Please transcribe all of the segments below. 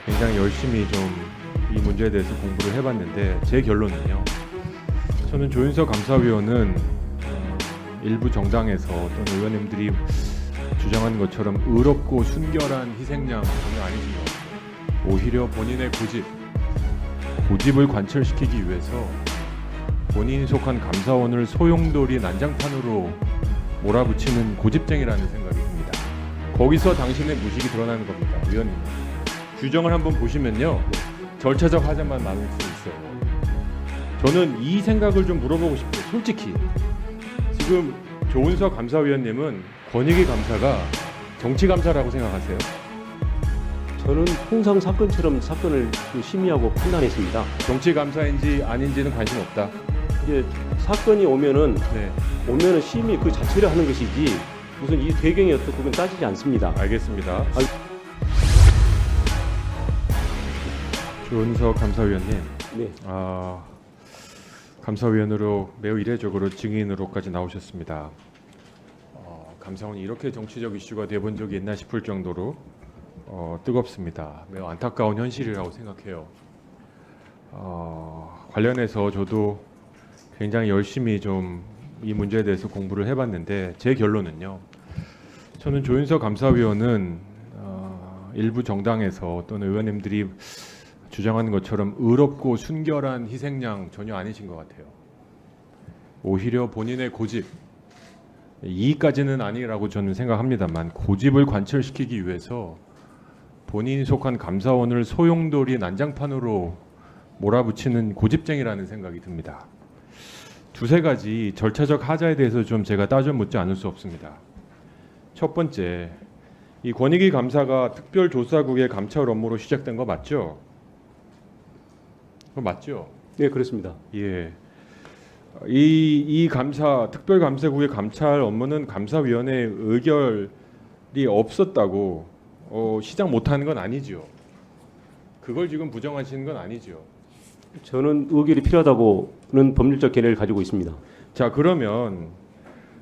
굉장히 열심히 좀 이 문제에 대해서 공부를 해봤는데 제 결론은요. 저는 조윤석 감사위원은 일부 정당에서 또는 의원님들이 주장하는 것처럼 의롭고 순결한 희생양 전혀 아니신 것 같아요. 오히려 본인의 고집을 관철시키기 위해서 본인이 속한 감사원을 소용돌이 난장판으로 몰아붙이는 고집쟁이라는 생각이 듭니다. 거기서 당신의 무식이 드러나는 겁니다, 위원님. 규정을 한번 보시면요, 절차적 하자만 많을 수 있어요. 저는 이 생각을 좀 물어보고 싶어요. 솔직히 지금 조은석 감사위원님은 권익위 감사가 정치 감사라고 생각하세요? 저는 통상 사건처럼 사건을 심의하고 판단했습니다. 정치 감사인지 아닌지는 관심 없다. 이제 사건이 오면은 네, 심의 그 자체를 하는 것이지 무슨 이 배경이 어떻고 그건 따지지 않습니다. 알겠습니다. 조은석 감사위원님, 네, 감사위원으로 매우 이례적으로 증인으로까지 나오셨습니다. 감사원이 이렇게 정치적 이슈가 돼본 적이 있나 싶을 정도로 뜨겁습니다. 매우 안타까운 현실이라고 생각해요. 관련해서 저도 굉장히 열심히 좀 이 문제에 대해서 공부를 해봤는데 제 결론은요. 저는 조윤석 감사위원은 일부 정당에서 또는 의원님들이 주장하는 것처럼 의롭고 순결한 희생양 전혀 아니신 것 같아요. 오히려 본인의 고집, 이익까지는 아니라고 저는 생각합니다만 고집을 관철시키기 위해서 본인이 속한 감사원을 소용돌이 난장판으로 몰아붙이는 고집쟁이라는 생각이 듭니다. 두세 가지 절차적 하자에 대해서 좀 제가 따져 묻지 않을 수 없습니다. 첫 번째, 이 권익위 감사가 특별조사국의 감찰 업무로 시작된 거 맞죠? 그거 맞죠? 네 그렇습니다. 예. 이 감사 특별감사국의 감찰 업무는 감사위원회 의결이 없었다고 시작 못하는 건 아니죠. 그걸 지금 부정하시는 건 아니죠. 저는 의결이 필요하다고는 법률적 견해를 가지고 있습니다. 자, 그러면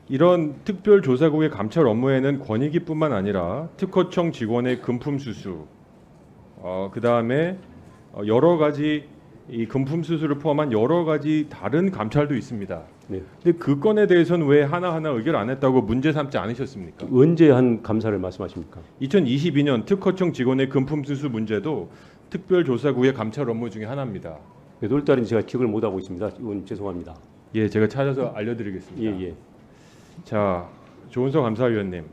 이런 특별조사국의 감찰 업무에는 권익위뿐만 아니라 특허청 직원의 금품 수수, 그 다음에 여러 가지 이 금품 수수를 포함한 여러 가지 다른 감찰도 있습니다. 네. 근데 그 건에 대해서는 왜 하나하나 의결 안 했다고 문제 삼지 않으셨습니까? 언제 한 감사를 말씀하십니까? 2022년 특허청 직원의 금품 수수 문제도 특별조사국의 감찰 업무 중에 하나입니다. 몇 월달인지 제가 기억을 못 하고 있습니다. 이건 죄송합니다. 예, 제가 찾아서 알려드리겠습니다. 예. 자, 조은석 감사위원님,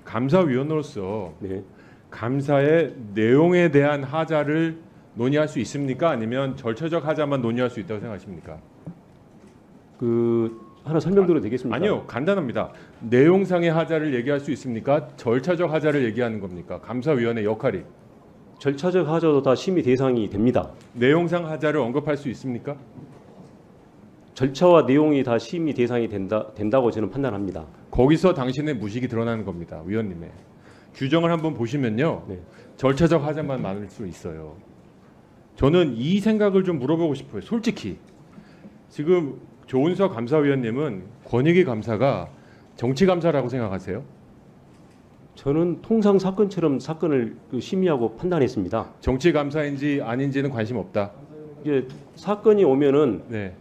감사위원으로서 네. 감사의 내용에 대한 하자를 논의할 수 있습니까? 아니면 절차적 하자만 논의할 수 있다고 생각하십니까? 하나 설명드려도 되겠습니까? 아니요, 간단합니다. 내용상의 하자를 얘기할 수 있습니까? 절차적 하자를 얘기하는 겁니까? 감사위원회 역할이. 절차적 하자도 다 심의 대상이 됩니다. 내용상 하자를 언급할 수 있습니까? 절차와 내용이 다 심의 대상이 된다고 저는 판단합니다. 거기서 당신의 무식이 드러나는 겁니다, 위원님의. 규정을 한번 보시면요, 네. 절차적 하자만 많을 수 있어요. 저는 이 생각을 좀 물어보고 싶어요. 솔직히 지금 조은석 감사위원님은 권익위 감사가 정치 감사라고 생각하세요? 저는 통상 사건처럼 사건을 심의하고 판단했습니다. 정치 감사인지 아닌지는 관심 없다. 이제 사건이 오면은 네,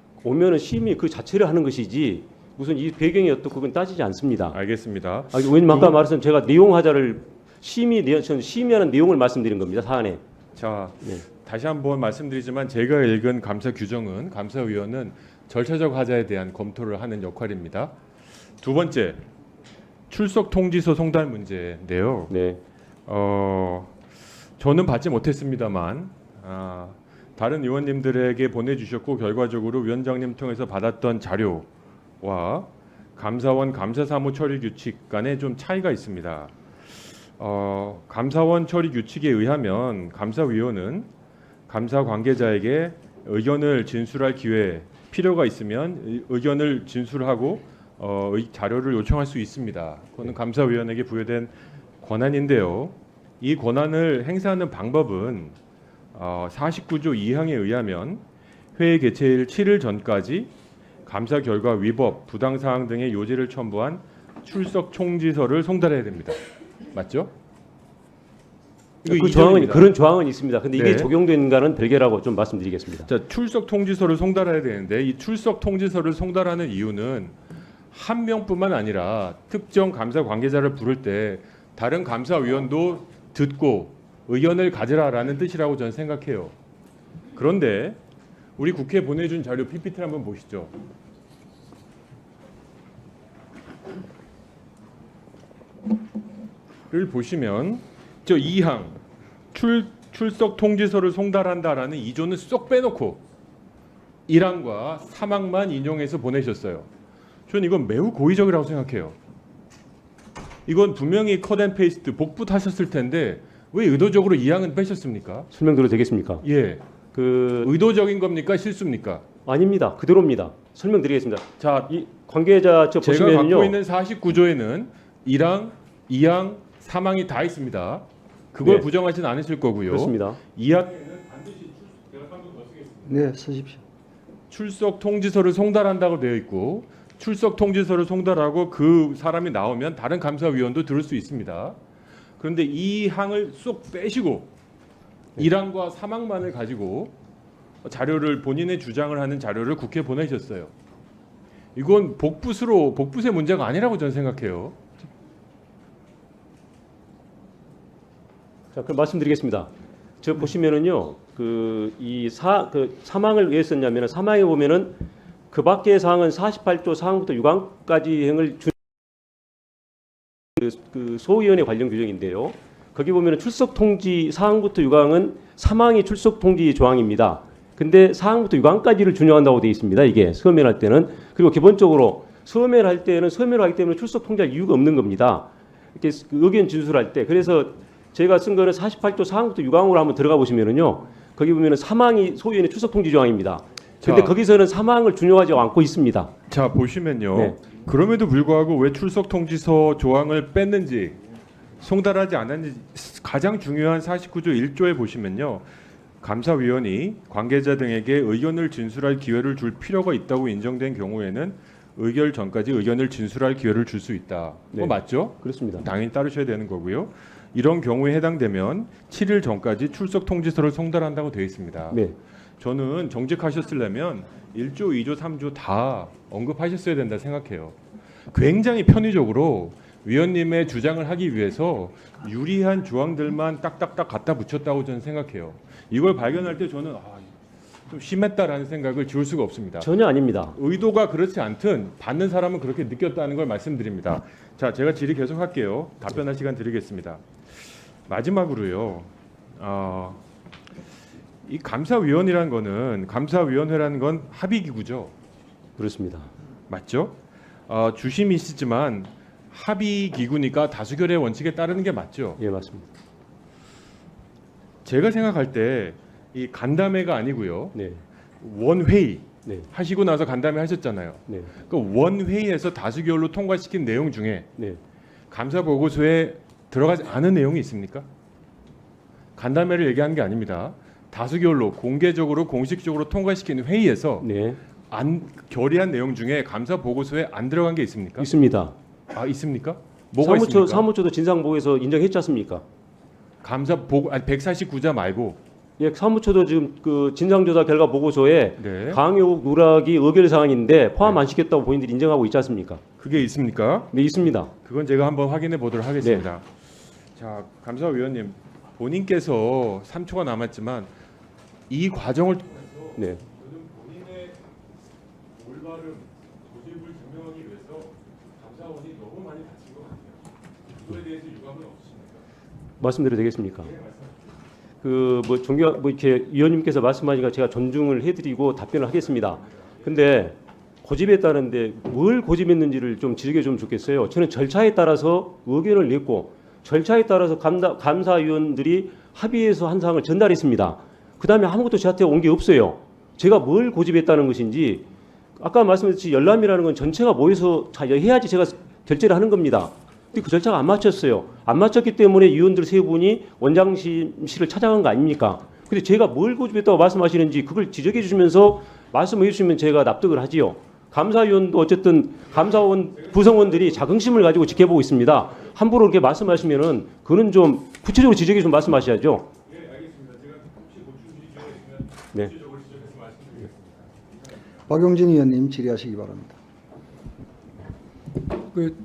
심의 그 자체를 하는 것이지 무슨 이 배경이 어떻고 그건 따지지 않습니다. 알겠습니다. 왜냐면 아까 말씀 제가 내용 하자를 저는 심의하는 내용을 말씀드린 겁니다. 사안에. 자, 네. 다시 한번 말씀드리지만 제가 읽은 감사 규정은 감사위원은 절차적 하자에 대한 검토를 하는 역할입니다. 두 번째, 출석 통지서 송달 문제인데요. 네. 저는 받지 못했습니다만 다른 의원님들에게 보내주셨고 결과적으로 위원장님 통해서 받았던 자료와 감사원 감사사무 처리 규칙 간에 좀 차이가 있습니다. 감사원 처리 규칙에 의하면 감사위원은 감사 관계자에게 의견을 진술할 기회 필요가 있으면 의견을 진술하고 자료를 요청할 수 있습니다. 그거는 감사위원에게 부여된 권한인데요. 이 권한을 행사하는 방법은 49조 2항에 의하면 회의 개최일 7일 전까지 감사 결과 위법, 부당 사항 등의 요지를 첨부한 출석 총지서를 송달해야 됩니다. 맞죠? 이거 그 조항은 이전입니다. 그런 조항은 있습니다. 근데 이게 네. 적용되는가는 별개라고 좀 말씀드리겠습니다. 자, 출석 통지서를 송달해야 되는데 이 출석 통지서를 송달하는 이유는 한 명뿐만 아니라 특정 감사 관계자를 부를 때 다른 감사위원도 듣고 의견을 가지라라는 뜻이라고 저는 생각해요. 그런데 우리 국회에 보내준 자료 PPT를 한번 보시죠. 를 보시면 저 2항 출석 통지서를 송달한다라는 2조는 쏙 빼놓고 1항과 3항만 인용해서 보내셨어요. 저는 이건 매우 고의적이라고 생각해요. 이건 분명히 컷앤페이스트 복붙하셨을 텐데 왜 의도적으로 2항은 빼셨습니까? 설명드려도 되겠습니까? 예, 그 의도적인 겁니까 실수입니까? 아닙니다. 그대로입니다. 설명드리겠습니다. 자, 이 관계자 저 제가 보시면요. 갖고 있는 49조에는 1항, 2항, 3항이 다 있습니다. 그걸 네. 부정하진 않으실 거고요. 그렇습니다. 2항에는 반드시 제가 한번 더 쓰겠습니다. 네, 쓰십시오. 출석 통지서를 송달한다고 되어 있고 출석 통지서를 송달하고 그 사람이 나오면 다른 감사위원도 들을 수 있습니다. 그런데 이 항을 쏙 빼시고 1항과 3항만을 가지고 자료를 본인의 주장을 하는 자료를 국회에 보내셨어요. 이건 복붙의 문제가 아니라고 저는 생각해요. 자, 그럼 말씀드리겠습니다. 저 보시면은요, 그 사망을 왜 썼냐면은 사망에 보면은 그 밖의 사항은 48조 사항부터 6항까지 행을 그 소위원회 관련 규정인데요. 거기 보면은 출석 통지 사항부터 6항은 사망이 출석 통지 조항입니다. 근데 사항부터 6항까지를 준용한다고 되어 있습니다. 이게 서면을 할 때는. 그리고 기본적으로 서면을 할 때는 서면을 하기 때문에 출석 통지할 이유가 없는 겁니다. 이렇게 의견 진술할 때. 그래서 제가 쓴 거는 48조 사항부터 6항으로 한번 들어가 보시면은요. 거기 보면은 사망이 소위원회 출석 통지 조항입니다. 근데 자. 거기서는 사망을 준용하지 않고 있습니다. 자, 보시면요. 네. 그럼에도 불구하고 왜 출석 통지서 조항을 뺐는지 송달하지 않았는지 가장 중요한 49조 1조에 보시면요. 감사위원이 관계자 등에게 의견을 진술할 기회를 줄 필요가 있다고 인정된 경우에는 의결 전까지 의견을 진술할 기회를 줄 수 있다. 네. 맞죠? 그렇습니다. 당연히 따르셔야 되는 거고요. 이런 경우에 해당되면 7일 전까지 출석 통지서를 송달한다고 되어 있습니다. 네. 저는 정직하셨으려면 1조, 2조, 3조 다 언급하셨어야 된다 생각해요. 굉장히 편의적으로 위원님의 주장을 하기 위해서 유리한 조항들만 딱딱딱 갖다 붙였다고 저는 생각해요. 이걸 발견할 때 저는 좀 심했다라는 생각을 지울 수가 없습니다. 전혀 아닙니다. 의도가 그렇지 않든 받는 사람은 그렇게 느꼈다는 걸 말씀드립니다. 자, 제가 질의 계속 할게요. 답변할 시간 드리겠습니다. 마지막으로요. 이 감사위원회라는 건 합의기구죠. 그렇습니다. 맞죠? 주심이시지만 합의기구니까 다수결의 원칙에 따르는 게 맞죠. 예, 맞습니다. 제가 생각할 때 이 간담회가 아니고요. 네. 원회의 네. 하시고 나서 간담회 하셨잖아요. 네. 그 원회의에서 다수결로 통과시킨 내용 중에 네. 감사 보고서에 들어가지 않은 내용이 있습니까? 간담회를 얘기하는 게 아닙니다. 다수결로 공개적으로 공식적으로 통과시킨 회의에서 네. 결의한 내용 중에 감사 보고서에 안 들어간 게 있습니까? 있습니다. 있습니까? 뭐가 있습니까? 사무처도 진상보고에서 인정했지 않습니까? 감사 보고 149자 말고 예, 사무처도 지금 그 진상조사 결과 보고서에 네. 강요 누락이 의결 사항인데 포함 안 시켰다고 본인들이 인정하고 있지 않습니까? 그게 있습니까? 네, 있습니다. 그건 제가 한번 확인해 보도록 하겠습니다. 자, 감사위원님 본인께서 3초가 남았지만 이 과정을 네. 저는 본인의 올바름, 고집을 증명하기 위해서 감사원이 너무 많이 다친 것 같아요. 그거에 대해서 유감은 없으십니까? 말씀드려도 되겠습니까? 이렇게 위원님께서 말씀하니까 제가 존중을 해드리고 답변을 하겠습니다. 근데 고집에 따른데 뭘 고집했는지를 좀 지적해 주면 좋겠어요. 저는 절차에 따라서 의견을 냈고 절차에 따라서 감사위원들이 합의해서 한 사항을 전달했습니다. 그 다음에 아무것도 저한테 온 게 없어요. 제가 뭘 고집했다는 것인지 아까 말씀드렸듯이 열람이라는 건 전체가 모여서 해야지 제가 결재를 하는 겁니다. 근데 그 절차가 안 맞췄어요. 안 맞췄기 때문에 위원들 세 분이 원장실을 찾아간 거 아닙니까? 근데 제가 뭘 고집했다고 말씀하시는지 그걸 지적해 주시면서 말씀해 주시면 제가 납득을 하지요. 감사위원도 어쨌든 감사원 구성원들이 자긍심을 가지고 지켜보고 있습니다. 함부로 그렇게 말씀하시면은 그는 좀 구체적으로 지적해 좀 말씀하셔야죠. 네, 알겠습니다. 제가 혹시 보충 지적이 있으면 네. 구체적으로 지적해서 말씀드리겠습니다. 박용진 의원님 질의하시기 바랍니다. 그